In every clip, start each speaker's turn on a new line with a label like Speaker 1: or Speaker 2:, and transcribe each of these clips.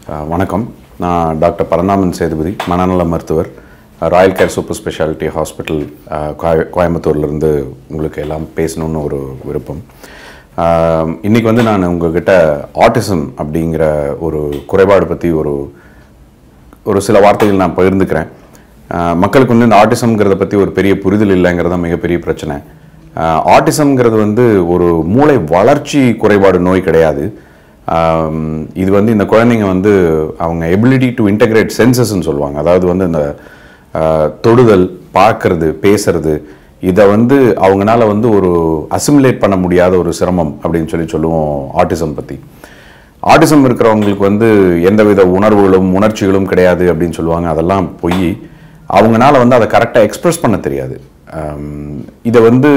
Speaker 1: வணக்கம். நான் டாக்டர் பரந்தாமன் சேதுபதி, மனநல மருத்துவர், Royal care super speciality hospital கோயம்புத்தூர்லேருந்து உங்களுக்கு எல்லாம் பேசணுன்னு ஒரு விருப்பம். இன்றைக்கி வந்து நான் உங்கள்கிட்ட ஆட்டிசம் அப்படிங்கிற ஒரு குறைபாடு பற்றி ஒரு சில வார்த்தைகள் நான் பகிர்ந்துக்கிறேன். மக்களுக்கு வந்து இந்த ஆட்டிசம்ங்கிறத பற்றி ஒரு பெரிய புரிதல் இல்லைங்கிறது தான் மிகப்பெரிய பிரச்சனை. ஆட்டிசம்ங்கிறது வந்து ஒரு மூளை வளர்ச்சி குறைபாடு நோய் கிடையாது. இது வந்து இந்த குழந்தைங்க வந்து அவங்க எபிலிட்டி டு இன்டகிரேட் சென்சஸ்ன்னு சொல்லுவாங்க. அதாவது வந்து இந்த தொடுதல், பார்க்கறது, பேசுறது, இதை வந்து அவங்களால வந்து ஒரு அசிமுலேட் பண்ண முடியாத ஒரு சிரமம் அப்படின்னு சொல்லுவோம் ஆட்டிசம் பற்றி. ஆட்டிசம் இருக்கிறவங்களுக்கு வந்து எந்தவித உணர்வுகளும் உணர்ச்சிகளும் கிடையாது அப்படின்னு சொல்லுவாங்க. அதெல்லாம் பொய். அவங்களால வந்து அதை கரெக்டாக எக்ஸ்பிரஸ் பண்ண தெரியாது. இதை வந்து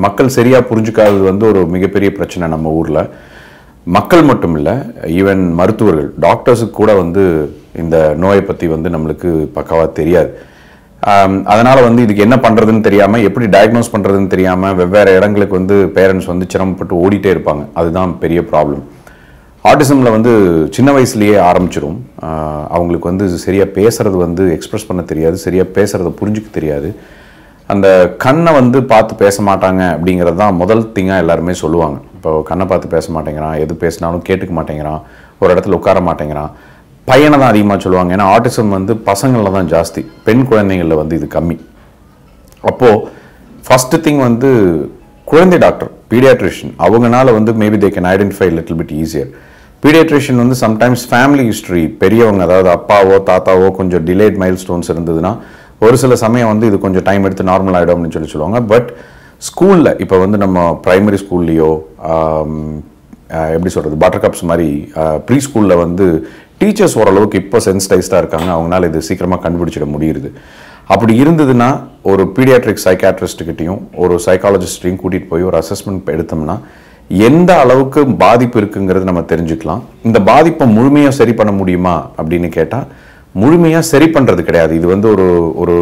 Speaker 1: மக்கள் சரியாக புரிஞ்சுக்காதது வந்து ஒரு மிகப்பெரிய பிரச்சனை நம்ம ஊரில். மக்கள் மட்டும் இல்லை, ஈவன் மருத்துவர்கள், டாக்டர்ஸுக்கு கூட வந்து இந்த நோயை பற்றி வந்து நம்மளுக்கு பக்காவாக தெரியாது. அதனால் வந்து இதுக்கு என்ன பண்ணுறதுன்னு தெரியாமல், எப்படி டயக்னோஸ் பண்ணுறதுன்னு தெரியாமல் வெவ்வேறு இடங்களுக்கு வந்து பேரண்ட்ஸ் வந்து சிரமப்பட்டு ஓடிட்டே இருப்பாங்க. அதுதான் பெரிய ப்ராப்ளம். ஆட்டிசமில் வந்து சின்ன வயசுலேயே ஆரம்பிச்சிடும். அவங்களுக்கு வந்து சரியாக பேசுகிறது வந்து எக்ஸ்ப்ரெஸ் பண்ண தெரியாது, சரியாக பேசுகிறத புரிஞ்சுக்க தெரியாது. அந்த கண்ணை வந்து பார்த்து பேச மாட்டாங்க அப்படிங்கிறது தான் முதல் திங்காக எல்லாருமே சொல்லுவாங்க. இப்போ கண்ணை பார்த்து பேச மாட்டேங்கிறான், எது பேசினாலும் கேட்டுக்க மாட்டேங்கிறான், ஒரு இடத்துல உட்கார மாட்டேங்கிறான். பையனை தான் அதிகமாக சொல்லுவாங்க. ஏன்னா ஆட்டிசம் வந்து பசங்களில் தான் ஜாஸ்தி, பெண் குழந்தைங்களில் வந்து இது கம்மி. அப்போது ஃபஸ்ட்டு திங் வந்து குழந்தை டாக்டர், பீடியாட்ரிஷியன், அவங்களால வந்து maybe they can identify little bit easier. Paediatrician வந்து சம்டைம்ஸ் ஃபேமிலி ஹிஸ்ட்ரி, பெரியவங்க, அதாவது அப்பாவோ தாத்தாவோ கொஞ்சம் டிலேட் மைல் ஸ்டோன்ஸ் இருந்ததுன்னா ஒரு சில சமயம் வந்து இது கொஞ்சம் டைம் எடுத்து நார்மல் ஆகிடும் அப்படின்னு சொல்லுவாங்க. பட் ஸ்கூலில் இப்போ வந்து நம்ம ப்ரைமரி ஸ்கூல்லையோ எப்படி சொல்கிறது, பட்டர் கப்ஸ் மாதிரி ப்ரீ ஸ்கூலில் வந்து டீச்சர்ஸ் ஓரளவுக்கு இப்போ சென்சிடைஸ்டாக இருக்காங்க. அவங்களால இது சீக்கிரமாக கண்டுபிடிச்சிட முடியுது. அப்படி இருந்ததுன்னா ஒரு பீடியாட்ரிக் சைக்காட்ரிஸ்ட்கிட்டையும் ஒரு சைக்காலஜிஸ்ட்டையும் கூட்டிகிட்டு போய் ஒரு அசஸ்மெண்ட் எடுத்தோம்னா எந்த அளவுக்கு பாதிப்பு இருக்குங்கிறது நம்ம தெரிஞ்சுக்கலாம். இந்த பாதிப்பை முழுமையாக சரி பண்ண முடியுமா அப்படின்னு கேட்டால் முழுமையாக சரி பண்ணுறது கிடையாது. இது வந்து ஒரு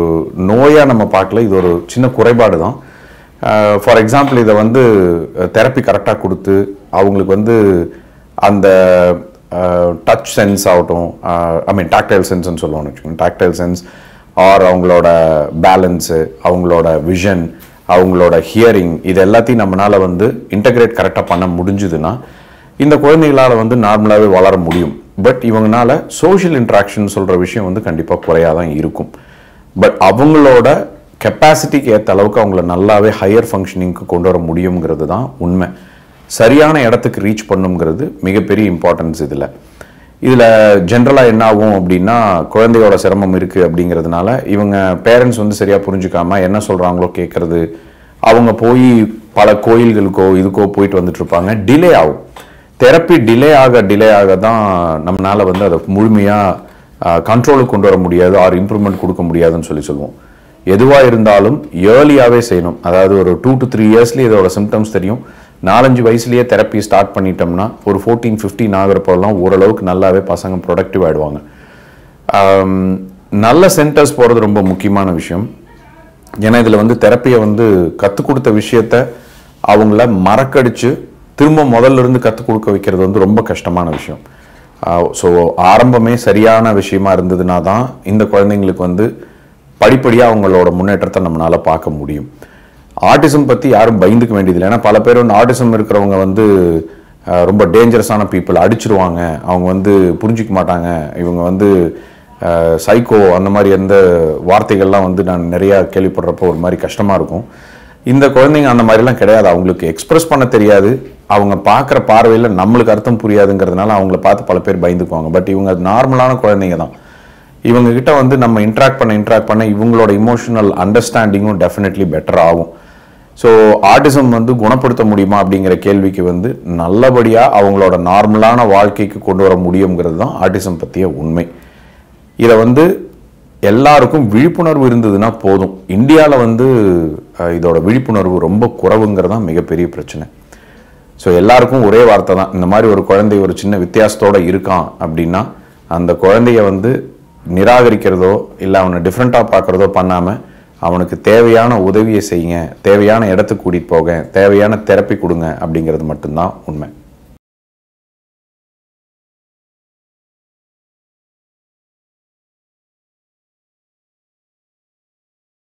Speaker 1: நோயாக நம்ம பார்க்கல, இது ஒரு சின்ன குறைபாடு தான். ஃபார் எக்ஸாம்பிள், இதை வந்து தெரப்பி கரெக்டாக கொடுத்து அவங்களுக்கு வந்து அந்த டச் சென்ஸ் ஆகட்டும், டாக்டைல் சென்ஸ்ன்னு சொல்லுவோம்னு வச்சுக்கோங்க, டாக்டைல் சென்ஸ் ஆர் அவங்களோட பேலன்ஸு, அவங்களோட விஷன், அவங்களோட ஹியரிங், இது எல்லாத்தையும் நம்மளால் வந்து இன்டகிரேட் கரெக்டாக பண்ண முடிஞ்சுதுன்னா இந்த குழந்தைகளால் வந்து நார்மலாகவே வளர முடியும். பட் இவங்களால சோஷியல் இன்ட்ராக்ஷன் சொல்கிற விஷயம் வந்து கண்டிப்பாக குறையாக தான் இருக்கும். பட் அவங்களோட கெப்பாசிட்டிக்கு ஏற்ற அளவுக்கு அவங்கள நல்லாவே ஹையர் ஃபங்க்ஷனிங்க்கு கொண்டு வர முடியுங்கிறது தான் உண்மை. சரியான இடத்துக்கு ரீச் பண்ணுங்கிறது மிகப்பெரிய இம்பார்ட்டன்ஸ். இதில் ஜென்ரலாக என்ன ஆகும் அப்படின்னா, குழந்தையோட சிரமம் இருக்குது அப்படிங்கிறதுனால இவங்க பேரண்ட்ஸ் வந்து சரியாக புரிஞ்சுக்காம என்ன சொல்கிறாங்களோ கேட்குறது, அவங்க போய் பல கோயில்களுக்கோ இதுக்கோ போயிட்டு வந்துட்டுருப்பாங்க. டிலே ஆகும். தெரப்பி டிலே ஆக தான் நம்மளால் வந்து அதை முழுமையாக கண்ட்ரோலுக்கு கொண்டு வர முடியாது, ஆர் இம்ப்ரூவ்மெண்ட் கொடுக்க முடியாதுன்னு சொல்லுவோம். எதுவாக இருந்தாலும் ஏர்லியாகவே செய்யணும். அதாவது ஒரு 2 to 3 இயர்ஸ்லேயே இதோட சிம்டம்ஸ் தெரியும். 4-5 வயசுலேயே தெரப்பி ஸ்டார்ட் பண்ணிட்டோம்னா ஒரு 14-15 ஆகிறப்பெல்லாம் ஓரளவுக்கு நல்லாவே பசங்க ப்ரொடக்டிவ் ஆகிடுவாங்க. நல்ல சென்டர்ஸ் போகிறது ரொம்ப முக்கியமான விஷயம். ஏன்னா இதில் வந்து தெரப்பியை வந்து கற்றுக் கொடுத்த விஷயத்த அவங்கள மறக்கடிச்சு திரும்ப முதல்ல இருந்து கற்றுக் கொடுக்க வைக்கிறது வந்து ரொம்ப கஷ்டமான விஷயம். ஸோ ஆரம்பமே சரியான விஷயமா இருந்ததுன்னா தான் இந்த குழந்தைங்களுக்கு வந்து படிப்படியாக அவங்களோட முன்னேற்றத்தை நம்மளால் பார்க்க முடியும். ஆட்டிசம் பற்றி யாரும் பயந்துக்க வேண்டியதில்லை. ஏன்னா பல பேர் வந்து ஆட்டிசம் இருக்கிறவங்க வந்து ரொம்ப டேஞ்சரஸான பீப்புள், அடிச்சிருவாங்க, அவங்க வந்து புரிஞ்சிக்க மாட்டாங்க, இவங்க வந்து சைக்கோ, அந்த மாதிரி எந்த வார்த்தைகள்லாம் வந்து நான் நிறையா கேள்விப்படுறப்போ ஒரு மாதிரி கஷ்டமாக இருக்கும். இந்த குழந்தைங்க அந்த மாதிரிலாம் கிடையாது. அவங்களுக்கு எக்ஸ்பிரஸ் பண்ண தெரியாது, அவங்க பார்க்குற பார்வையில் நம்மளுக்கு அர்த்தம் புரியாதுங்கிறதுனால அவங்கள பார்த்து பல பேர் பயந்துக்குவாங்க. பட் இவங்க நார்மலான குழந்தைங்க தான். இவங்ககிட்ட வந்து நம்ம இன்ட்ராக்ட் பண்ண இவங்களோட இமோஷனல் அண்டர்ஸ்டாண்டிங்கும் டெஃபினெட்லி பெட்டர் ஆகும். ஸோ ஆட்டிசம் வந்து குணப்படுத்த முடியுமா அப்படிங்கிற கேள்விக்கு வந்து நல்லபடியாக அவங்களோட நார்மலான வாழ்க்கைக்கு கொண்டு வர முடியுங்கிறது தான் ஆட்டிசம் பற்றிய உண்மை. இதை வந்து எல்லாருக்கும் விழிப்புணர்வு இருந்ததுன்னா போதும். இந்தியாவில் வந்து இதோட விழிப்புணர்வு ரொம்ப குறைவுங்கிறது தான் மிகப்பெரிய பிரச்சனை. ஸோ எல்லாருக்கும் ஒரே வார்த்தை தான், இந்த மாதிரி ஒரு குழந்தை ஒரு சின்ன வித்தியாசத்தோடு இருக்கான் அப்படின்னா அந்த குழந்தைய வந்து நிராகரிக்கிறதோ இல்லை அவனை டிஃப்ரெண்ட்டாக பார்க்குறதோ பண்ணாமல் அவனுக்கு தேவையான உதவியை செய்யுங்க, தேவையான இடத்துக்கு கூட்டிகிட்டு போக, தேவையான தெரப்பி கொடுங்க அப்படிங்கிறது மட்டும்தான் உண்மை.